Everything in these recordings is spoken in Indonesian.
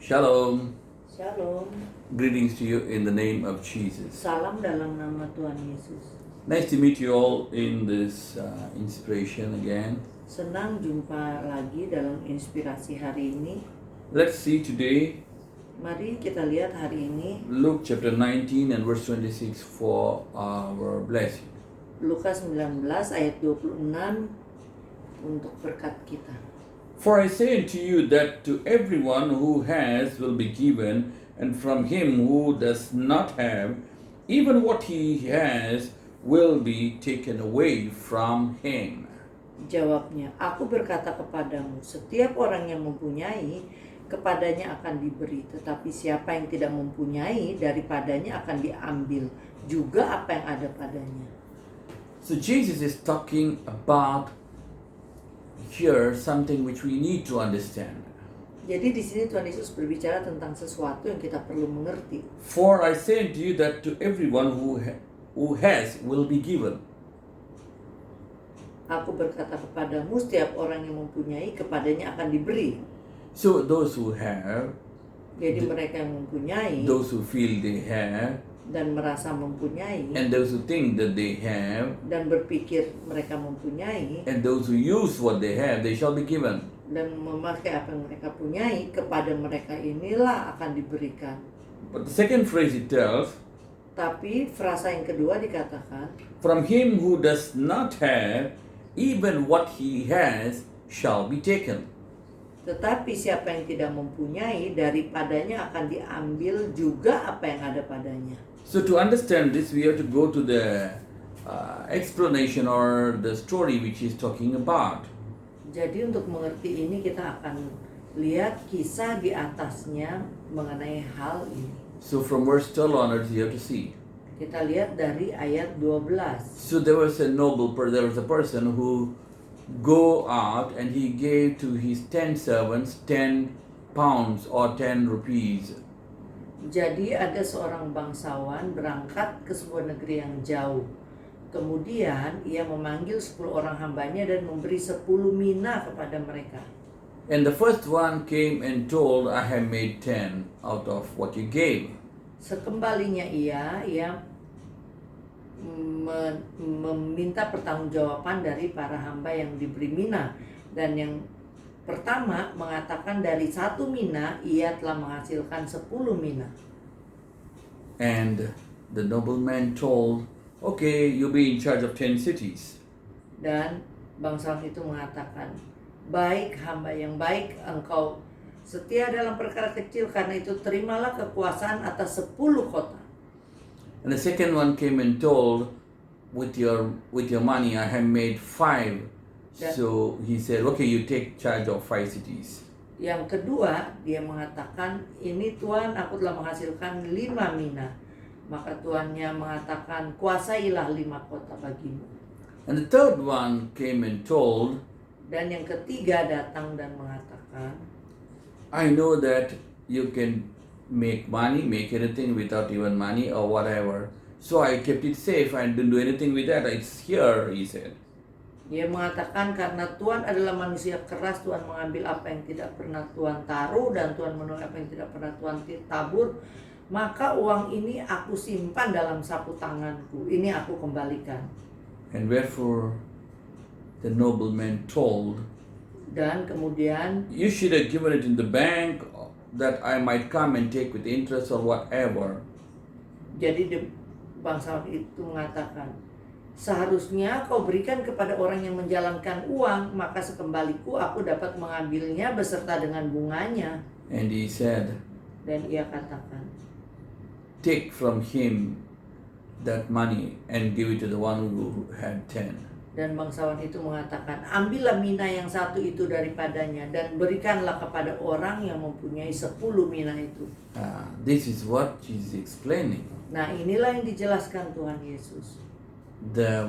Shalom. Shalom. Greetings to you in the name of Jesus. Salam dalam nama Tuhan Yesus. Nice to meet you all in this inspiration again. Senang jumpa lagi dalam inspirasi hari ini. Let's see today Mari kita lihat hari ini Luke chapter 19 and verse 26 for our blessing. Lukas 19 ayat 26 untuk berkat kita. For I say unto you that to everyone who has will be given, and from him who does not have, even what he has will be taken away from him. Jawabnya, aku berkata kepadamu, setiap orang yang mempunyai, kepadanya akan diberi. Tetapi siapa yang tidak mempunyai, daripadanya akan diambil juga apa yang ada padanya. So Jesus is talking about here something which we need to understand. Jadi di sini Tuhan Yesus berbicara tentang sesuatu yang kita perlu mengerti. For I say unto you that to everyone who has will be given. Aku berkata kepadamu, setiap orang yang mempunyai, kepadanya akan diberi. So those who have, Jadi mereka yang mempunyai those who feel they have, dan merasa mempunyai and those who think that they have, dan berpikir mereka mempunyai and those who use what they have, they shall be given. dan memakai apa yang mereka punyai, kepada mereka inilah akan diberikan. But the second phrase it tells, Tapi frasa yang kedua dikatakan, from him who does not have, even what he has shall be taken. tetapi siapa yang tidak mempunyai, daripadanya akan diambil juga apa yang ada padanya. So to understand this, we have to go to the explanation or the story which he's talking about. Jadi untuk mengerti ini kita akan lihat kisah di atasnya mengenai hal ini. So from verse 12 onwards, you have to see. Kita lihat dari ayat 12. So there was a person who go out and he gave to his 10 servants 10 pounds or 10 rupees. Jadi ada seorang bangsawan berangkat ke sebuah negeri yang jauh. Kemudian ia memanggil 10 orang hambanya dan memberi 10 mina kepada mereka. And the first one came and told, I have made 10 out of what you gave. Sekembalinya ia meminta pertanggungjawaban dari para hamba yang diberi mina. Dan yang pertama mengatakan dari 1 mina ia telah menghasilkan 10 mina. And the nobleman told, okay, you'll be in charge of 10 cities. Dan bangsawan itu mengatakan, baik hamba yang baik, engkau setia dalam perkara kecil, karena itu terimalah kekuasaan atas 10 kota. And the second one came and told, with your money I have made 5. Yeah. So he said, okay, you take charge of 5 cities. Yang kedua, dia mengatakan, ini Tuhan, aku telah menghasilkan 5 mina. Maka tuannya mengatakan, kuasailah 5 kota bagimu. And the third one came and told, Dan yang ketiga datang dan mengatakan, I know that you can make money, make anything without even money or whatever. So I kept it safe. I didn't do anything with that. It's here, he said. dia mengatakan, karena Tuhan adalah manusia keras, Tuhan mengambil apa yang tidak pernah Tuhan taruh, dan Tuhan menolak apa yang tidak pernah Tuhan tabur, maka uang ini aku simpan dalam sapu tanganku, ini aku kembalikan. And wherefore the nobleman told, Dan kemudian you should have given it in the bank that I might come and take with interest or whatever. jadi bangsawan itu mengatakan, seharusnya kau berikan kepada orang yang menjalankan uang, maka sekembaliku aku dapat mengambilnya beserta dengan bunganya. And he said, Dan ia katakan, take from him that money and give it to the one who had 10. dan bangsawan itu mengatakan, ambillah mina yang 1 itu daripadanya dan berikanlah kepada orang yang mempunyai 10 mina itu. This is what Jesus is explaining. Nah, inilah yang dijelaskan Tuhan Yesus. The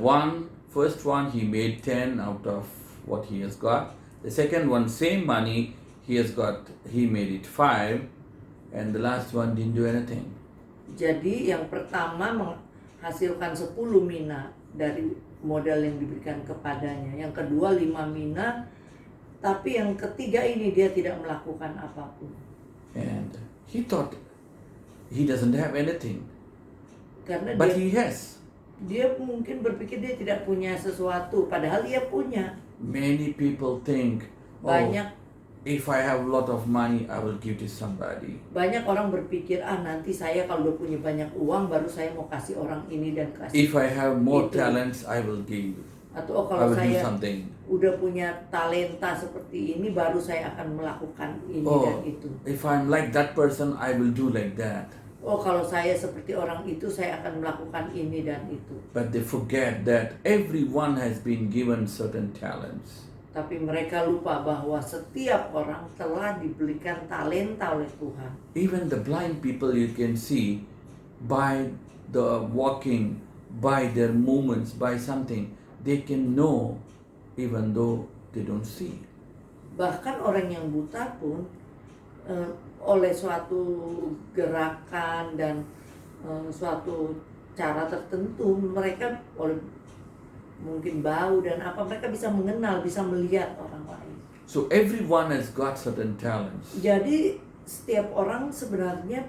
first one, he made 10 out of what he has got. The second one, same money, he made it 5. And the last one didn't do anything. Jadi yang pertama menghasilkan 10 mina dari modal yang diberikan kepadanya. Yang kedua 5 mina, tapi yang ketiga ini dia tidak melakukan apapun. And he thought he doesn't have anything, Karena but he has. dia mungkin berpikir dia tidak punya sesuatu, padahal dia punya. Many people think, oh, Banyak if I have a lot of money, I will give to somebody. banyak orang berpikir, nanti saya kalau udah punya banyak uang baru saya mau kasih orang ini dan kasih. If I have more Itu. talents, I will give. Atau I kalau will do saya something. udah punya talenta seperti ini baru saya akan melakukan ini Oh, dan itu. if I'm like that person, I will do like that. Oh, kalau saya seperti orang itu saya akan melakukan ini dan itu. But they forget that everyone has been given certain talents. Tapi mereka lupa bahwa setiap orang telah diberikan talenta oleh Tuhan. Even the blind people you can see by the walking, by their movements, by something, they can know even though they don't see. Bahkan orang yang buta pun oleh suatu gerakan dan suatu cara tertentu mereka oleh mungkin bau dan apa mereka bisa mengenal, bisa melihat orang lain. So everyone has got certain talents. Jadi setiap orang sebenarnya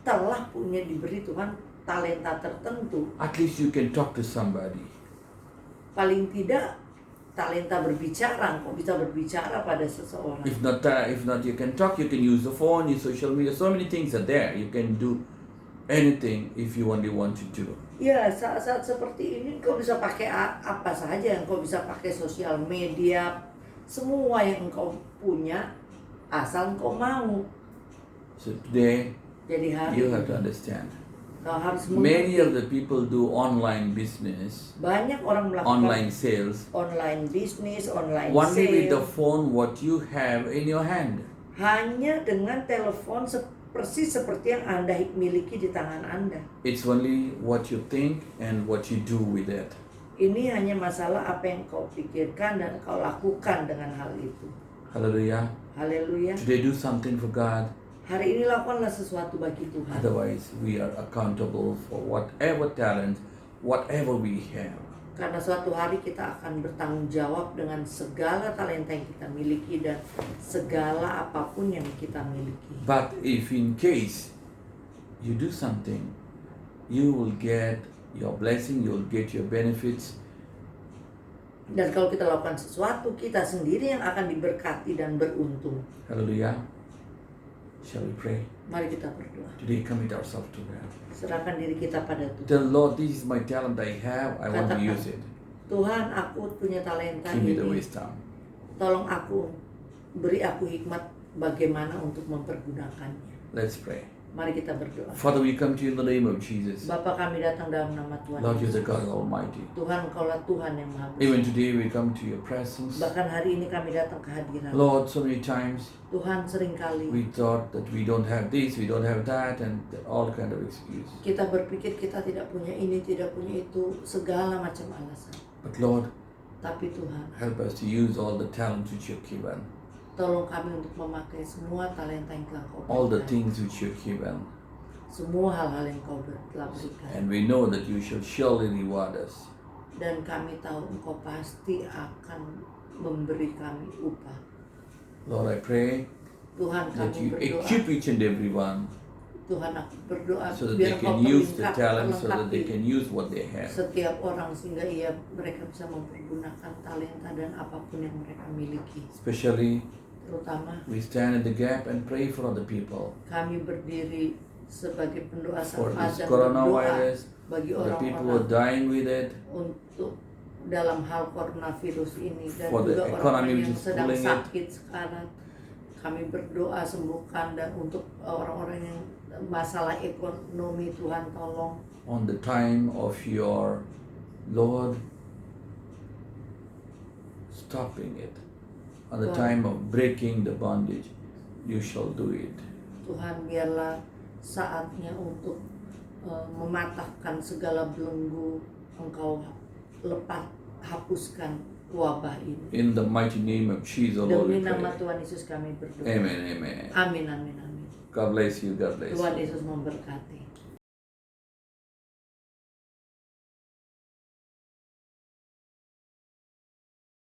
telah punya diberi Tuhan talenta tertentu. At least you can talk to somebody. Paling tidak talenta berbicara, kok bisa berbicara pada seseorang. If not, you can talk. You can use the phone, use social media. So many things are there. You can do anything if you only want to do. Ya, saat-saat seperti ini kau bisa pakai apa saja, kau bisa pakai sosial media, semua yang engkau punya asal engkau mau. So today Jadi hari you have ini to understand. kau harus Many mengerti. of the people do online business, Banyak orang melakukan online sales, online bisnis, online only with the sale, phone what you have in your hand. hanya dengan telepon persis seperti yang Anda miliki di tangan Anda. It's only what you think and what you do with it. Ini hanya masalah apa yang kau pikirkan dan kau lakukan dengan hal itu. Hallelujah. Haleluya. Today do something for God. Hari ini lakukanlah sesuatu bagi Tuhan. Otherwise we are accountable for whatever talent, whatever we have. Karena suatu hari kita akan bertanggung jawab dengan segala talenta yang kita miliki dan segala apapun yang kita miliki. But if in case you do something, you will get your blessing, you will get your benefits. Dan kalau kita lakukan sesuatu, kita sendiri yang akan diberkati dan beruntung. Hallelujah. Shall we pray? Mari kita berdoa. Today commit ourselves to God. Serahkan diri kita pada Tuhan. Tell Lord, this is my talent I have, I want to Katakan, use it. Tuhan, aku punya talenta Give me the ini. wisdom. Tolong beri aku hikmat bagaimana untuk mempergunakannya. Let's pray. Mari kita berdoa. Father, we come to you in the name of Jesus. Bapa, kami datang dalam nama Tuhan Lord, you're the Yesus. God Almighty. Tuhan, Engkaulah Tuhan yang Maha Even Besar. today we come to your presence. Bahkan hari ini kami datang ke hadirat. Lord, so many times Tuhan, seringkali we thought that we don't have this, we don't have that, and all kind of excuse. kita berpikir kita tidak punya ini, tidak punya itu, segala macam alasan. But Lord, Tapi Tuhan, help us to use all the talents which you've given, tolong kami untuk memakai semua talenta yang telah Kau all the berikan. things which you've given. Semua hal-hal yang Kau telah berikan. And we know that you shall surely reward us. Dan kami tahu Engkau pasti akan memberi kami upah. Lord, I pray Tuhan, that kami you berdoa. equip each and every one Tuhan, aku berdoa so that biar they Engkau can use the perlengkap, talents, so that they melengkapi can use what they have. setiap orang sehingga mereka bisa mempergunakan talenta dan apapun yang mereka miliki. Especially, Terutama we stand in the gap and pray for other people. kami berdiri sebagai pendoa For syafaat this dan berdoa coronavirus, bagi for the people who are orang-orang dying with it, untuk dalam hal coronavirus ini dan For the juga economy orang-orang which yang is sedang pulling it. sakit sekarang. Kami berdoa sembuhkan dan untuk orang-orang yang masalah ekonomi Tuhan tolong. on the time of your Lord stopping it, on the Lord. time of breaking the bondage, you shall do it. Tuhan, biarlah saatnya untuk mematahkan segala belenggu, Engkau hapuskan wabah ini. In the mighty name of Jesus, Lord, we Demi nama pray. Tuhan Yesus kami berdoa. Amen, amen. Amin, amin, amin. God bless you, God bless Tuhan you. Yesus memberkati.